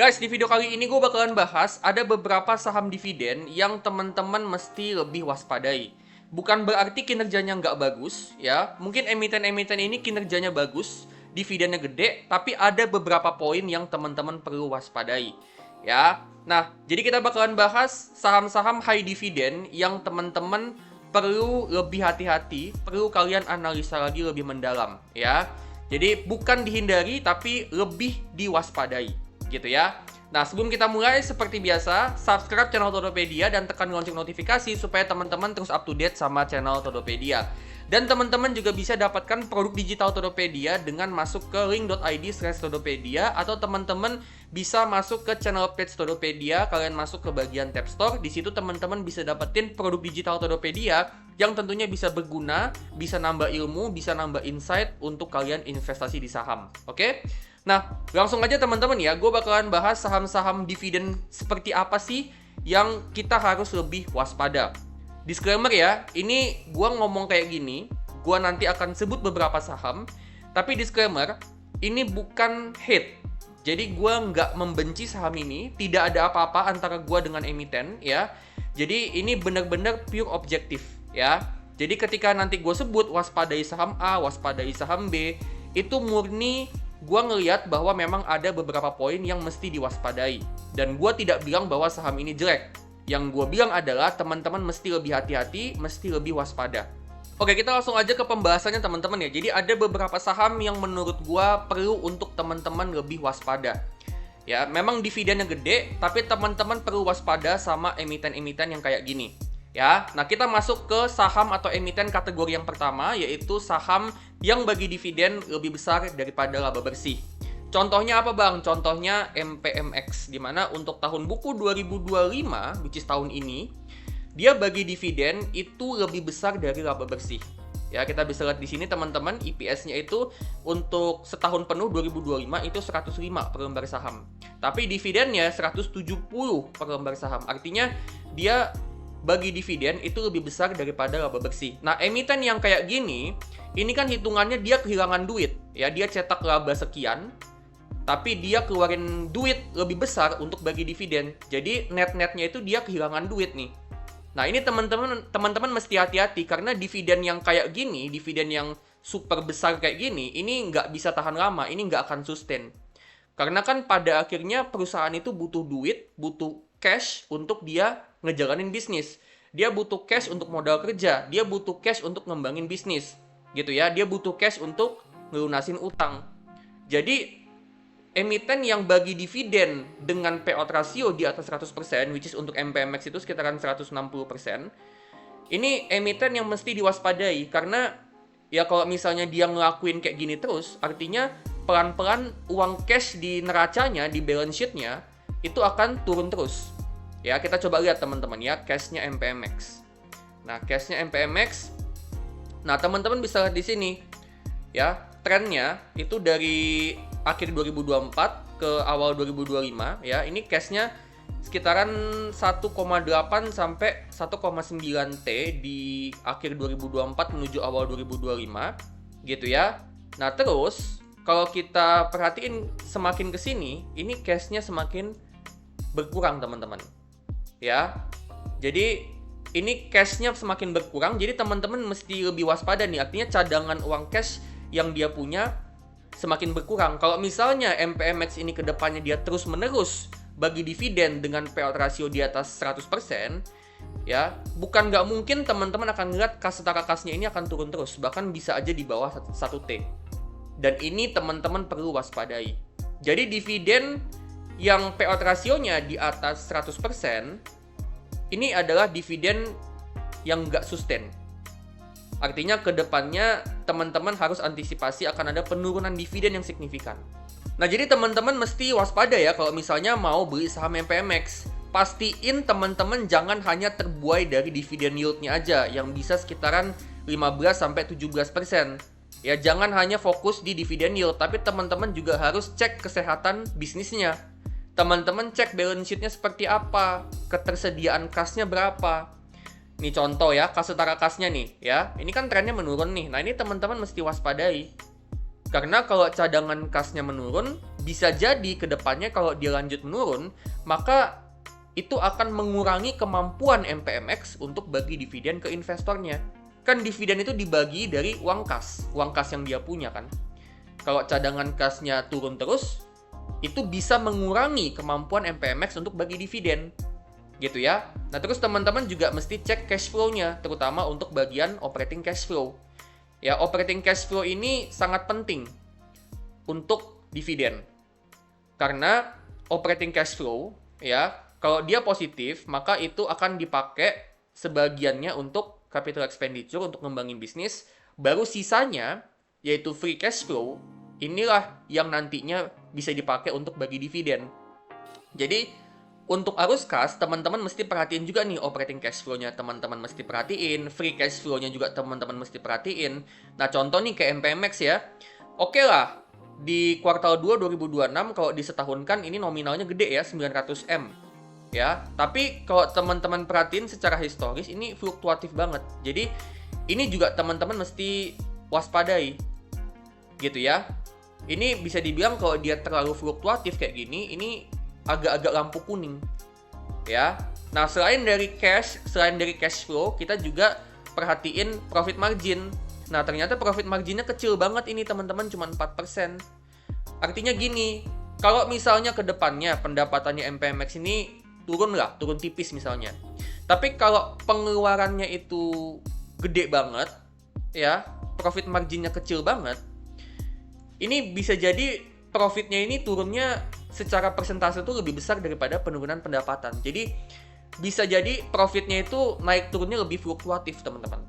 Guys, di video kali ini gue bakalan bahas ada beberapa saham dividen yang teman-teman mesti lebih waspadai. Bukan berarti kinerjanya nggak bagus, ya. Mungkin emiten-emiten ini kinerjanya bagus, dividennya gede, tapi ada beberapa poin yang teman-teman perlu waspadai, ya. Nah, jadi kita bakalan bahas saham-saham high dividen yang teman-teman perlu lebih hati-hati, perlu kalian analisa lagi lebih mendalam, ya. Jadi bukan dihindari, tapi lebih diwaspadai gitu ya. Nah, sebelum kita mulai, seperti biasa, subscribe channel Todopedia dan tekan lonceng notifikasi supaya teman-teman terus up to date sama channel Todopedia. Dan teman-teman juga bisa dapatkan produk digital Todopedia dengan masuk ke link.id/todopedia, atau teman-teman bisa masuk ke channel page Todopedia, kalian masuk ke bagian tab store. Di situ teman-teman bisa dapetin produk digital Todopedia yang tentunya bisa berguna, bisa nambah ilmu, bisa nambah insight untuk kalian investasi di saham. Oke? Nah, langsung aja teman-teman ya, gue bakalan bahas saham-saham dividen seperti apa sih yang kita harus lebih waspada. Disclaimer ya, ini gue ngomong kayak gini, gue nanti akan sebut beberapa saham, tapi disclaimer, ini bukan hate. Jadi gue nggak membenci saham ini, tidak ada apa-apa antara gue dengan emiten ya. Jadi ini benar-benar pure objektif ya. Jadi ketika nanti gue sebut waspadai saham A, waspadai saham B, itu murni gue ngelihat bahwa memang ada beberapa poin yang mesti diwaspadai. Dan gue tidak bilang bahwa saham ini jelek. Yang gue bilang adalah teman-teman mesti lebih hati-hati, mesti lebih waspada. Oke, kita langsung aja ke pembahasannya teman-teman ya. Jadi ada beberapa saham yang menurut gue perlu untuk teman-teman lebih waspada. Ya, memang dividennya gede, tapi teman-teman perlu waspada sama emiten-emiten yang kayak gini. Ya, nah kita masuk ke saham atau emiten kategori yang pertama, yaitu saham yang bagi dividen lebih besar daripada laba bersih. Contohnya apa bang? Contohnya MPMX, dimana untuk tahun buku 2025, which is tahun ini, dia bagi dividen itu lebih besar dari laba bersih. Ya, kita bisa lihat di sini teman-teman, EPS-nya itu untuk setahun penuh 2025 itu 105 per lembar saham. Tapi dividennya 170 per lembar saham. Artinya dia bagi dividen itu lebih besar daripada laba bersih. Nah, emiten yang kayak gini, ini kan hitungannya dia kehilangan duit. Ya, dia cetak laba sekian, tapi dia keluarin duit lebih besar untuk bagi dividen. Jadi net-netnya itu dia kehilangan duit nih. Nah, ini teman-teman mesti hati-hati karena dividen yang kayak gini, dividen yang super besar kayak gini, ini nggak bisa tahan lama, ini nggak akan sustain. Karena kan pada akhirnya perusahaan itu butuh duit, butuh cash untuk dia ngejalanin bisnis. Dia butuh cash untuk modal kerja, dia butuh cash untuk ngembangin bisnis. Gitu ya, dia butuh cash untuk ngelunasin utang. Jadi emiten yang bagi dividen dengan payout ratio di atas 100%, which is untuk MPMX itu sekitaran 160%, ini emiten yang mesti diwaspadai. Karena ya kalau misalnya dia ngelakuin kayak gini terus, artinya pelan-pelan uang cash di neracanya, di balance sheet-nya, itu akan turun terus. Ya, kita coba lihat teman-teman ya, cash-nya MPMX. Nah, cash-nya MPMX, nah teman-teman bisa lihat di sini. Ya, trennya itu dari akhir 2024 ke awal 2025 ya. Ini cash-nya sekitaran 1,8 sampai 1,9 T di akhir 2024 menuju awal 2025 gitu ya. Nah, terus kalau kita perhatiin semakin ke sini, ini cash-nya semakin berkurang teman-teman. Ya. Jadi ini cash-nya semakin berkurang, jadi teman-teman mesti lebih waspada nih. Artinya cadangan uang cash yang dia punya semakin berkurang. Kalau misalnya MPMX ini ke depannya dia terus-menerus bagi dividen dengan payout ratio di atas 100%, ya, bukan nggak mungkin teman-teman akan lihat kas setara kasnya ini akan turun terus, bahkan bisa aja di bawah 1T. Dan ini teman-teman perlu waspadai. Jadi dividen yang payout rasionya di atas 100%, ini adalah dividen yang nggak sustain. Artinya ke depannya teman-teman harus antisipasi akan ada penurunan dividen yang signifikan. Nah, jadi teman-teman mesti waspada ya kalau misalnya mau beli saham MPMX. Pastiin teman-teman jangan hanya terbuai dari dividen yield-nya aja yang bisa sekitaran 15-17%. Ya, jangan hanya fokus di dividen yield, tapi teman-teman juga harus cek kesehatan bisnisnya. Teman-teman cek balance sheet-nya seperti apa, ketersediaan kasnya berapa. Nih contoh ya, kas setara kasnya nih ya. Ini kan trennya menurun nih. Nah, ini teman-teman mesti waspadai. Karena kalau cadangan kasnya menurun, bisa jadi ke depannya kalau dia lanjut menurun, maka itu akan mengurangi kemampuan MPMX untuk bagi dividen ke investornya. Kan dividen itu dibagi dari uang kas yang dia punya kan. Kalau cadangan kasnya turun terus, itu bisa mengurangi kemampuan MPMX untuk bagi dividen. Gitu ya. Nah, terus teman-teman juga mesti cek cash flow-nya, terutama untuk bagian operating cash flow. Ya, operating cash flow ini sangat penting untuk dividen. Karena operating cash flow, ya, kalau dia positif, maka itu akan dipakai sebagiannya untuk capital expenditure untuk ngembangin bisnis. Baru sisanya, yaitu free cash flow, inilah yang nantinya bisa dipakai untuk bagi dividen. Jadi, untuk arus kas, teman-teman mesti perhatiin juga nih operating cash flow-nya teman-teman mesti perhatiin, free cash flow-nya juga teman-teman mesti perhatiin. Nah, contoh nih ke MPMX ya. Oke lah, di kuartal 2 2026 kalau disetahunkan ini nominalnya gede ya, 900M. Ya, tapi kalau teman-teman perhatiin secara historis ini fluktuatif banget. Jadi, ini juga teman-teman mesti waspadai. Gitu ya. Ini bisa dibilang kalau dia terlalu fluktuatif kayak gini, ini agak-agak lampu kuning, ya. Nah, selain dari cash flow, kita juga perhatiin profit margin. Nah, ternyata profit marginnya kecil banget ini, teman-teman, cuma 4%. Artinya gini, kalau misalnya ke depannya pendapatannya MPMX ini turun tipis misalnya. Tapi kalau pengeluarannya itu gede banget, ya, profit marginnya kecil banget, ini bisa jadi profitnya ini turunnya secara persentase itu lebih besar daripada penurunan pendapatan. Jadi bisa jadi profitnya itu naik turunnya lebih fluktuatif, teman-teman.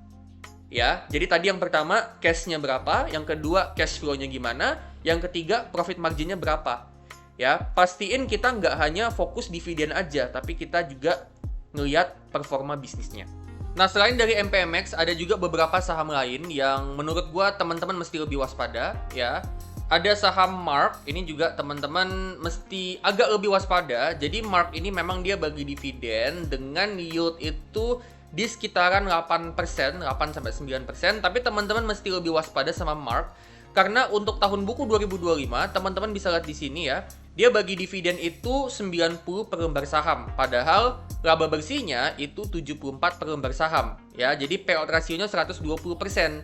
Ya, jadi tadi yang pertama cash-nya berapa, yang kedua cash flow-nya gimana, yang ketiga profit margin-nya berapa. Ya, pastiin kita nggak hanya fokus dividen aja, tapi kita juga ngelihat performa bisnisnya. Nah, selain dari MPMX, ada juga beberapa saham lain yang menurut gua teman-teman mesti lebih waspada, ya. Ada saham Mark, ini juga teman-teman mesti agak lebih waspada. Jadi Mark ini memang dia bagi dividen dengan yield itu di sekitaran 8%, 8-9%. Tapi teman-teman mesti lebih waspada sama Mark. Karena untuk tahun buku 2025, teman-teman bisa lihat di sini ya. Dia bagi dividen itu 90 per lembar saham. Padahal laba bersihnya itu 74 per lembar saham. Ya, jadi payout rasionya 120%.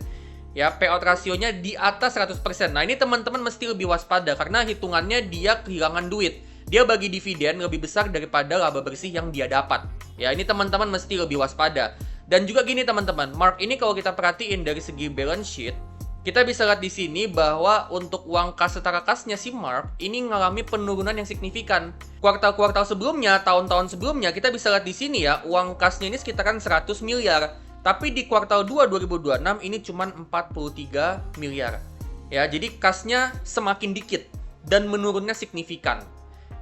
Ya, payout rasionya di atas 100%. Nah, ini teman-teman mesti lebih waspada karena hitungannya dia kehilangan duit. Dia bagi dividen lebih besar daripada laba bersih yang dia dapat. Ya, ini teman-teman mesti lebih waspada. Dan juga gini teman-teman, Mark ini kalau kita perhatiin dari segi balance sheet, kita bisa lihat di sini bahwa untuk uang kas setara kasnya si Mark ini mengalami penurunan yang signifikan. Kuartal-kuartal sebelumnya, tahun-tahun sebelumnya, kita bisa lihat di sini ya, uang kasnya ini sekitaran 100 miliar. Tapi di kuartal 2 2026 ini cuma 43 miliar. Ya, jadi kasnya semakin dikit dan menurunnya signifikan.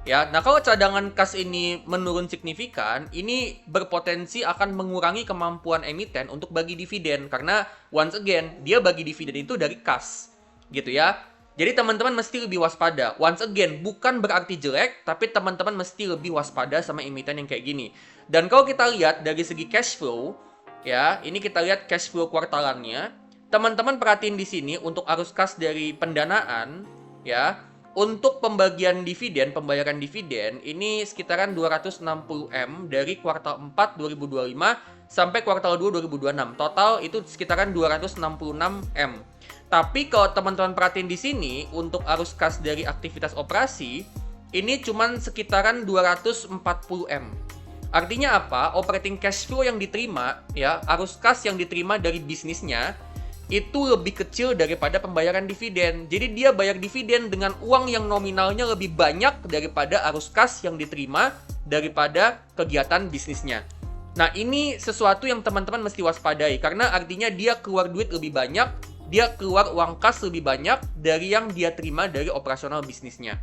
Ya, nah kalau cadangan kas ini menurun signifikan, ini berpotensi akan mengurangi kemampuan emiten untuk bagi dividen karena once again dia bagi dividen itu dari kas. Gitu ya. Jadi teman-teman mesti lebih waspada. Once again, bukan berarti jelek, tapi teman-teman mesti lebih waspada sama emiten yang kayak gini. Dan kalau kita lihat dari segi cash flow, ya, ini kita lihat cash flow kuartalannya. Teman-teman perhatiin di sini untuk arus kas dari pendanaan, ya, untuk pembagian dividen, pembayaran dividen, ini sekitaran 260M dari kuartal 4 2025 sampai kuartal 2 2026. Total itu sekitaran 266M. Tapi kalau teman-teman perhatiin di sini, untuk arus kas dari aktivitas operasi, ini cuman sekitaran 240M. Artinya apa? Operating cash flow yang diterima, ya, arus kas yang diterima dari bisnisnya itu lebih kecil daripada pembayaran dividen. Jadi dia bayar dividen dengan uang yang nominalnya lebih banyak daripada arus kas yang diterima daripada kegiatan bisnisnya. Nah, ini sesuatu yang teman-teman mesti waspadai karena artinya dia keluar duit lebih banyak, dia keluar uang kas lebih banyak dari yang dia terima dari operasional bisnisnya.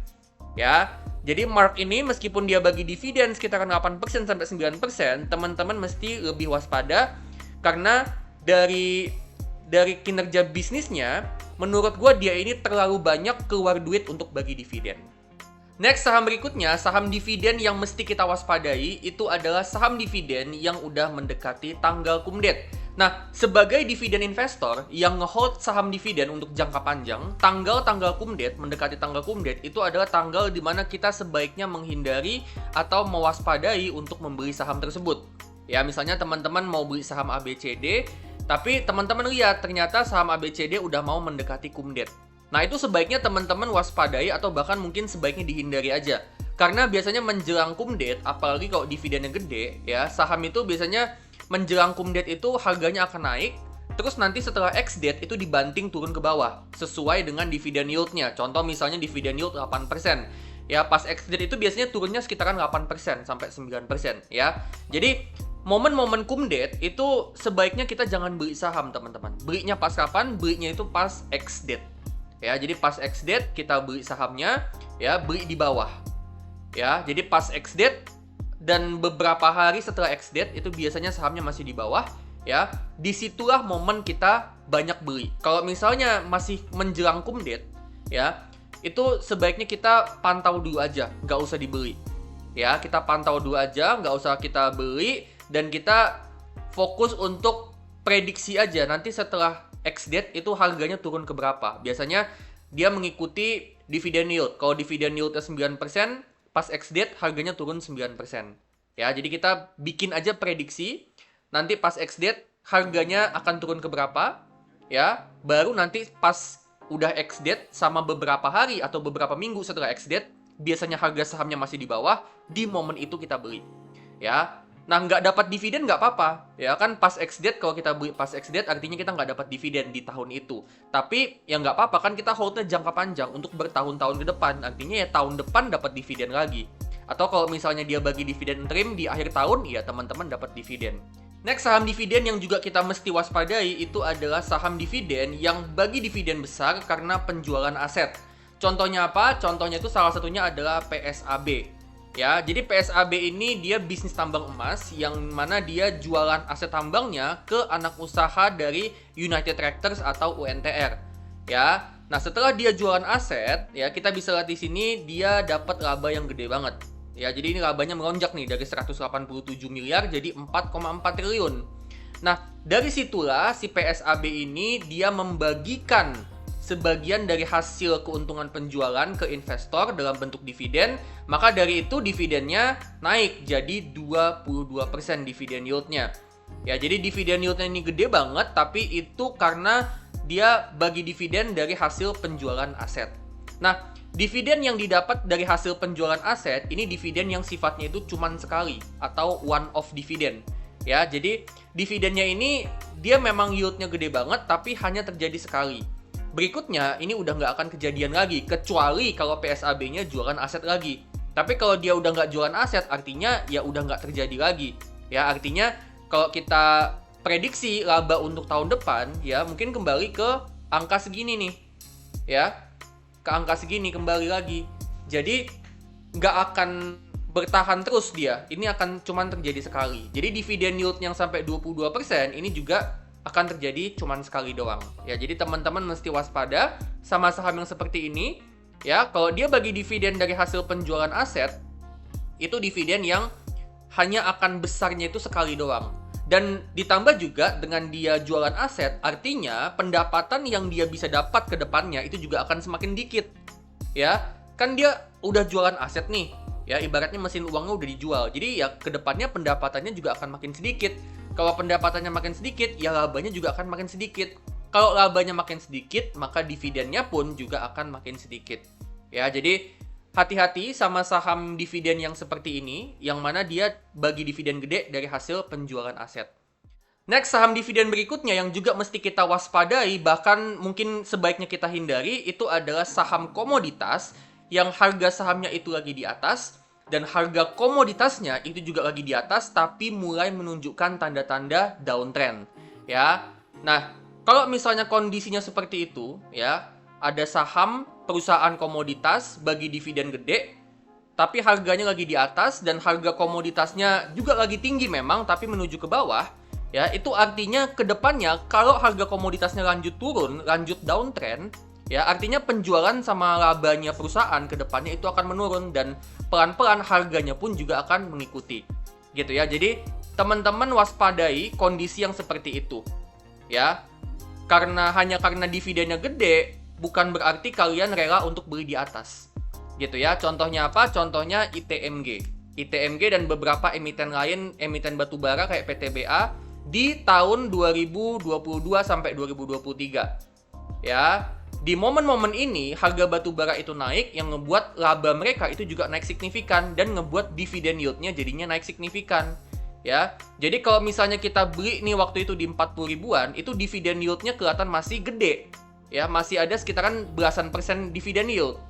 Ya. Jadi Mark ini meskipun dia bagi dividen sekitaran 8% sampai 9%, teman-teman mesti lebih waspada karena dari kinerja bisnisnya, menurut gue dia ini terlalu banyak keluar duit untuk bagi dividen. Next, saham berikutnya, saham dividen yang mesti kita waspadai itu adalah saham dividen yang udah mendekati tanggal kumdet. Nah, sebagai dividen investor yang ngehold saham dividen untuk jangka panjang, tanggal-tanggal kumdet, mendekati tanggal kumdet, itu adalah tanggal di mana kita sebaiknya menghindari atau mewaspadai untuk membeli saham tersebut. Ya, misalnya teman-teman mau beli saham ABCD, tapi teman-teman lihat ternyata saham ABCD udah mau mendekati kumdet. Nah, itu sebaiknya teman-teman waspadai atau bahkan mungkin sebaiknya dihindari aja. Karena biasanya menjelang kumdet, apalagi kalau dividennya gede, ya, saham itu biasanya menjelang kumdet itu harganya akan naik, terus nanti setelah ex-date itu dibanting turun ke bawah, sesuai dengan dividen yield-nya. Contoh misalnya dividen yield 8%. Ya, pas ex-date itu biasanya turunnya sekitaran 8% sampai 9%, ya. Jadi, momen-momen kumdet itu sebaiknya kita jangan beli saham, teman-teman. Belinya pas kapan? Belinya itu pas ex-date. Ya, jadi pas ex-date kita beli sahamnya, ya, beli di bawah. Ya, jadi pas ex-date dan beberapa hari setelah ex-date itu biasanya sahamnya masih di bawah, ya. Disitulah momen kita banyak beli. Kalau misalnya masih menjelang kumdet, ya, itu sebaiknya kita pantau dulu aja, nggak usah dibeli. Ya, kita pantau dulu aja, nggak usah kita beli, dan kita fokus untuk prediksi aja. Nanti setelah ex-date itu harganya turun ke berapa. Biasanya dia mengikuti dividen yield. Kalau dividen yieldnya 9%, pas ex-date harganya turun 9%. Ya, jadi kita bikin aja prediksi, nanti pas ex-date harganya akan turun ke berapa, ya. Baru nanti pas udah ex-date sama beberapa hari atau beberapa minggu setelah ex-date, biasanya harga sahamnya masih di bawah, di momen itu kita beli. Ya. Nah, nggak dapat dividen nggak apa-apa. Ya kan, pas ex-date, kalau kita beli pas ex-date artinya kita nggak dapat dividen di tahun itu. Tapi ya nggak apa-apa, kan kita holdnya jangka panjang untuk bertahun-tahun ke depan. Artinya ya tahun depan dapat dividen lagi. Atau kalau misalnya dia bagi dividen interim di akhir tahun, ya teman-teman dapat dividen. Next, saham dividen yang juga kita mesti waspadai itu adalah saham dividen yang bagi dividen besar karena penjualan aset. Contohnya apa? Contohnya itu salah satunya adalah PSAB. Ya, jadi PSAB ini dia bisnis tambang emas yang mana dia jualan aset tambangnya ke anak usaha dari United Tractors atau UNTR. Ya. Nah, setelah dia jualan aset, ya kita bisa lihat di sini dia dapat laba yang gede banget. Ya, jadi ini labanya melonjak nih dari 187 miliar jadi 4,4 triliun. Nah, dari situlah si PSAB ini dia membagikan sebagian dari hasil keuntungan penjualan ke investor dalam bentuk dividen, maka dari itu dividennya naik jadi 22% dividen yieldnya. Ya, jadi dividen yieldnya ini gede banget, tapi itu karena dia bagi dividen dari hasil penjualan aset. Nah, dividen yang didapat dari hasil penjualan aset, ini dividen yang sifatnya itu cuma sekali, atau one off dividen. Ya, jadi dividennya ini dia memang yieldnya gede banget, tapi hanya terjadi sekali. Berikutnya, ini udah nggak akan kejadian lagi, kecuali kalau PSAB-nya jualan aset lagi. Tapi kalau dia udah nggak jualan aset, artinya ya udah nggak terjadi lagi. Ya, artinya kalau kita prediksi laba untuk tahun depan, ya mungkin kembali ke angka segini nih. Ya, ke angka segini kembali lagi. Jadi, nggak akan bertahan terus dia. Ini akan cuman terjadi sekali. Jadi, dividen yield yang sampai 22% ini juga akan terjadi cuman sekali doang. Ya, jadi teman-teman mesti waspada sama saham yang seperti ini. Ya, kalau dia bagi dividen dari hasil penjualan aset, itu dividen yang hanya akan besarnya itu sekali doang. Dan ditambah juga dengan dia jualan aset, artinya pendapatan yang dia bisa dapat ke depannya itu juga akan semakin dikit. Ya, kan dia udah jualan aset nih. Ya, ibaratnya mesin uangnya udah dijual. Jadi ya ke depannya pendapatannya juga akan makin sedikit. Kalau pendapatannya makin sedikit, ya labanya juga akan makin sedikit. Kalau labanya makin sedikit, maka dividennya pun juga akan makin sedikit. Ya, jadi hati-hati sama saham dividen yang seperti ini, yang mana dia bagi dividen gede dari hasil penjualan aset. Next, saham dividen berikutnya yang juga mesti kita waspadai, bahkan mungkin sebaiknya kita hindari, itu adalah saham komoditas yang harga sahamnya itu lagi di atas, dan harga komoditasnya itu juga lagi di atas, tapi mulai menunjukkan tanda-tanda downtrend. Ya, nah kalau misalnya kondisinya seperti itu, ya ada saham perusahaan komoditas bagi dividen gede, tapi harganya lagi di atas dan harga komoditasnya juga lagi tinggi memang, tapi menuju ke bawah. Ya, itu artinya ke depannya kalau harga komoditasnya lanjut turun, lanjut downtrend, ya artinya penjualan sama labanya perusahaan ke depannya itu akan menurun dan pelan-pelan harganya pun juga akan mengikuti. Gitu ya. Jadi teman-teman waspadai kondisi yang seperti itu. Ya. Hanya karena dividennya gede, bukan berarti kalian rela untuk beli di atas. Gitu ya. Contohnya apa? Contohnya ITMG. ITMG dan beberapa emiten lain, emiten batubara kayak PTBA di tahun 2022 sampai 2023. Ya, di momen-momen ini harga batubara itu naik yang ngebuat laba mereka itu juga naik signifikan dan ngebuat dividen yieldnya jadinya naik signifikan. Ya, jadi kalau misalnya kita beli nih waktu itu di 40 ribuan, itu dividen yieldnya kelihatan masih gede. Ya, masih ada sekitaran belasan persen dividen yield.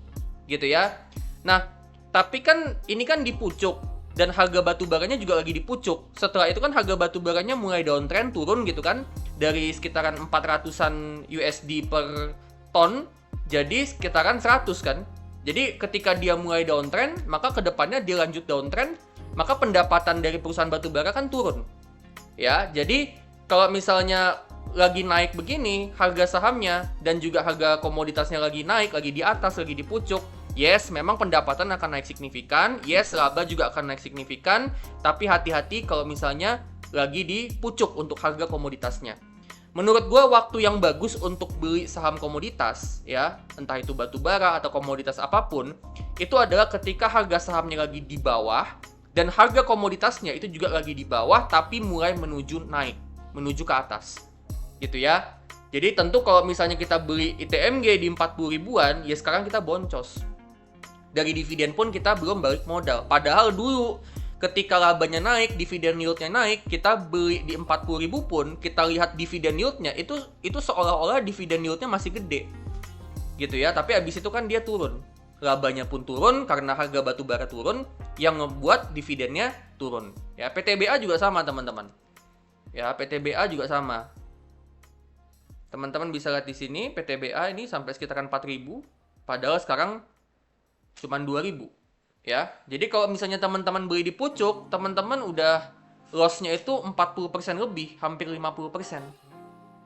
Gitu ya. Nah, tapi kan ini kan di pucuk dan harga batubaranya juga lagi di pucuk. Setelah itu kan harga batubaranya mulai downtrend turun gitu kan, dari sekitaran 400-an USD per ton jadi sekitaran 100 kan. Jadi ketika dia mulai downtrend, maka kedepannya dia lanjut downtrend, maka pendapatan dari perusahaan batubara kan turun. Ya, jadi kalau misalnya lagi naik begini harga sahamnya dan juga harga komoditasnya lagi naik, lagi di atas, lagi di pucuk, yes, memang pendapatan akan naik signifikan, yes, laba juga akan naik signifikan, tapi hati-hati kalau misalnya lagi di pucuk untuk harga komoditasnya. Menurut gue waktu yang bagus untuk beli saham komoditas, ya, entah itu batubara atau komoditas apapun, itu adalah ketika harga sahamnya lagi di bawah dan harga komoditasnya itu juga lagi di bawah tapi mulai menuju naik, menuju ke atas. Gitu ya. Jadi tentu kalau misalnya kita beli ITMG di 40 ribuan, ya sekarang kita boncos. Dari dividen pun kita belum balik modal. Padahal dulu ketika labanya naik, dividen yieldnya naik, kita beli di 40 ribu pun, kita lihat dividen yieldnya, itu seolah-olah dividen yieldnya masih gede. Gitu ya, tapi abis itu kan dia turun. Labanya pun turun karena harga batubara turun, yang ngebuat dividennya turun. Ya, PTBA juga sama teman-teman. Ya, PTBA juga sama. Teman-teman bisa lihat di sini, PTBA ini sampai sekitaran 4.000, padahal sekarang cuma 2.000. Ya, jadi kalau misalnya teman-teman beli di pucuk, teman-teman udah loss-nya itu 40% lebih, hampir 50%.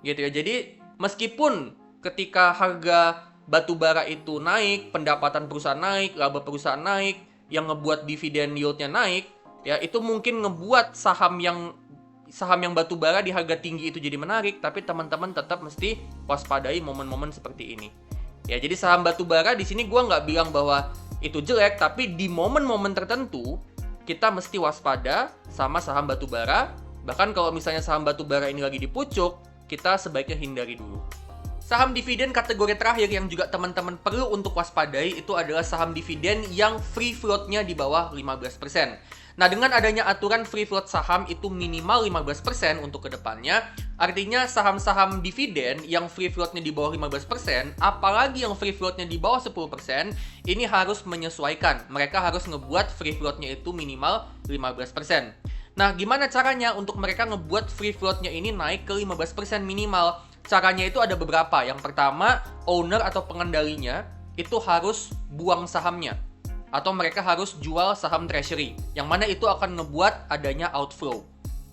Gitu ya. Jadi meskipun ketika harga batubara itu naik, pendapatan perusahaan naik, laba perusahaan naik, yang ngebuat dividen yield-nya naik, ya itu mungkin ngebuat saham yang batubara di harga tinggi itu jadi menarik, tapi teman-teman tetap mesti waspadai momen-momen seperti ini. Ya, jadi saham batubara di sini gue nggak bilang bahwa itu jelek, tapi di momen-momen tertentu kita mesti waspada sama saham batubara. Bahkan kalau misalnya saham batubara ini lagi di pucuk, kita sebaiknya hindari dulu. Saham dividen kategori terakhir yang juga teman-teman perlu untuk waspadai itu adalah saham dividen yang free float-nya di bawah 15%. Nah, dengan adanya aturan free float saham itu minimal 15% untuk kedepannya, artinya saham-saham dividen yang free float-nya di bawah 15%, apalagi yang free float-nya di bawah 10%, ini harus menyesuaikan. Mereka harus ngebuat free float-nya itu minimal 15%. Nah, gimana caranya untuk mereka ngebuat free float-nya ini naik ke 15% minimal? Caranya itu ada beberapa. Yang pertama, owner atau pengendalinya itu harus buang sahamnya. Atau mereka harus jual saham treasury, yang mana itu akan ngebuat adanya outflow.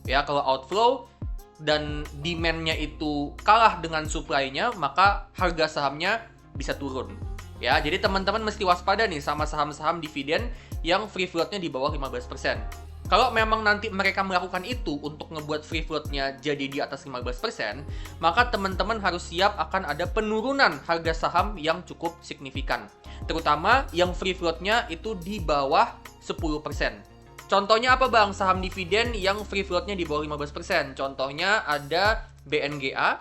Ya, kalau outflow dan demand-nya itu kalah dengan supply-nya, maka harga sahamnya bisa turun. Ya, jadi teman-teman mesti waspada nih sama saham-saham dividen yang free float-nya di bawah 15%. Kalau memang nanti mereka melakukan itu untuk ngebuat free float-nya jadi di atas 15%, maka teman-teman harus siap akan ada penurunan harga saham yang cukup signifikan. Terutama yang free float-nya itu di bawah 10%. Contohnya apa bang? Saham dividen yang free float-nya di bawah 15%. Contohnya ada BNGA.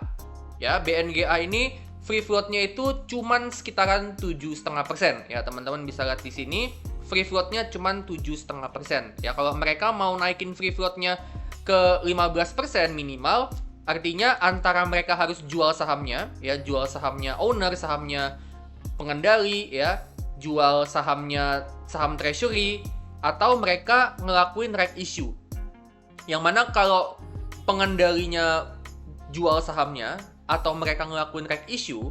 Ya, BNGA ini free float-nya itu cuman sekitaran 7,5%. Ya, teman-teman bisa lihat di sini. Free float-nya cuma 7,5%. Ya, kalau mereka mau naikin free float-nya ke 15% minimal, artinya antara mereka harus jual sahamnya, ya, jual sahamnya owner, sahamnya pengendali, ya, jual sahamnya saham treasury, atau mereka ngelakuin right issue. Yang mana kalau pengendalinya jual sahamnya atau mereka ngelakuin right issue,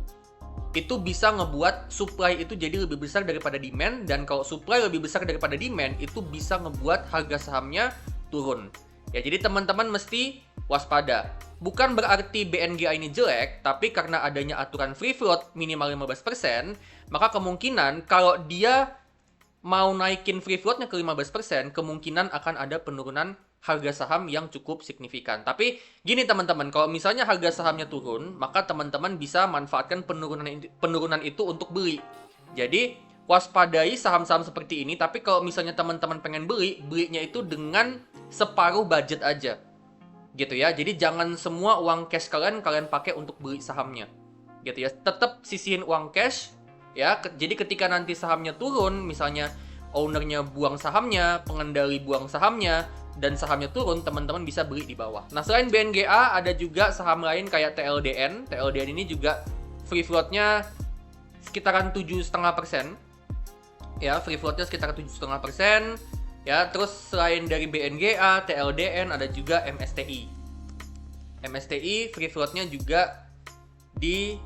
itu bisa ngebuat supply itu jadi lebih besar daripada demand, dan kalau supply lebih besar daripada demand itu bisa ngebuat harga sahamnya turun. Ya, jadi teman-teman mesti waspada. Bukan berarti BNGA ini jelek, tapi karena adanya aturan free float minimal 15%, maka kemungkinan kalau dia mau naikin free float-nya ke 15%, kemungkinan akan ada penurunan harga saham yang cukup signifikan. Tapi gini teman-teman, kalau misalnya harga sahamnya turun, maka teman-teman bisa manfaatkan penurunan itu untuk beli. Jadi waspadai saham-saham seperti ini, tapi kalau misalnya teman-teman pengen belinya itu dengan separuh budget aja. Gitu ya. Jadi jangan semua uang cash kalian pakai untuk beli sahamnya. Gitu ya. Tetap sisihin uang cash ya. Jadi ketika nanti sahamnya turun, misalnya ownernya buang sahamnya, pengendali buang sahamnya, dan sahamnya turun, teman-teman bisa beli di bawah. Nah, selain BNGA, ada juga saham lain kayak TLDN. TLDN ini juga free float-nya sekitaran 7,5%. Ya, free float-nya sekitar 7,5%. Ya, terus selain dari BNGA, TLDN, ada juga MSTI. MSTI free float-nya juga di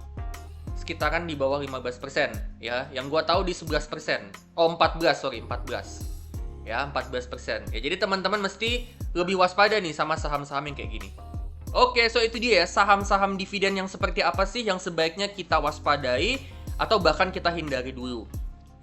sekitaran di bawah 15%. Ya, yang gua tahu di 11%. Oh, 14%. Ya, 14%. Ya, jadi teman-teman mesti lebih waspada nih sama saham-saham yang kayak gini. Oke, so itu dia ya, saham-saham dividen yang seperti apa sih yang sebaiknya kita waspadai atau bahkan kita hindari dulu.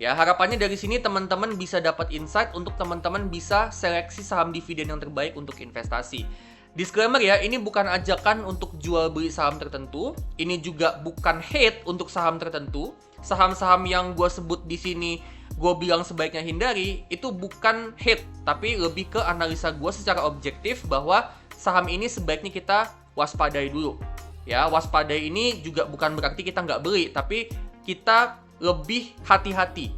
Ya, harapannya dari sini teman-teman bisa dapat insight untuk teman-teman bisa seleksi saham dividen yang terbaik untuk investasi. Disclaimer ya, ini bukan ajakan untuk jual beli saham tertentu. Ini juga bukan hate untuk saham tertentu. Saham-saham yang gue sebut di sini, gue bilang sebaiknya hindari, itu bukan hate, tapi lebih ke analisa gue secara objektif bahwa saham ini sebaiknya kita waspadai dulu. Ya, waspadai ini juga bukan berarti kita nggak beli, tapi kita lebih hati-hati.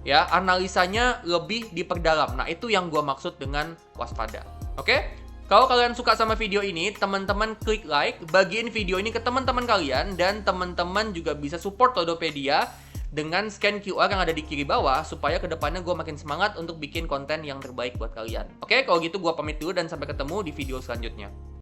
Ya, analisanya lebih diperdalam. Nah, itu yang gue maksud dengan waspada. Oke? Kalau kalian suka sama video ini, teman-teman klik like, bagiin video ini ke teman-teman kalian, dan teman-teman juga bisa support Todopedia dengan scan QR yang ada di kiri bawah, supaya kedepannya gue makin semangat untuk bikin konten yang terbaik buat kalian. Oke, kalau gitu gue pamit dulu dan sampai ketemu di video selanjutnya.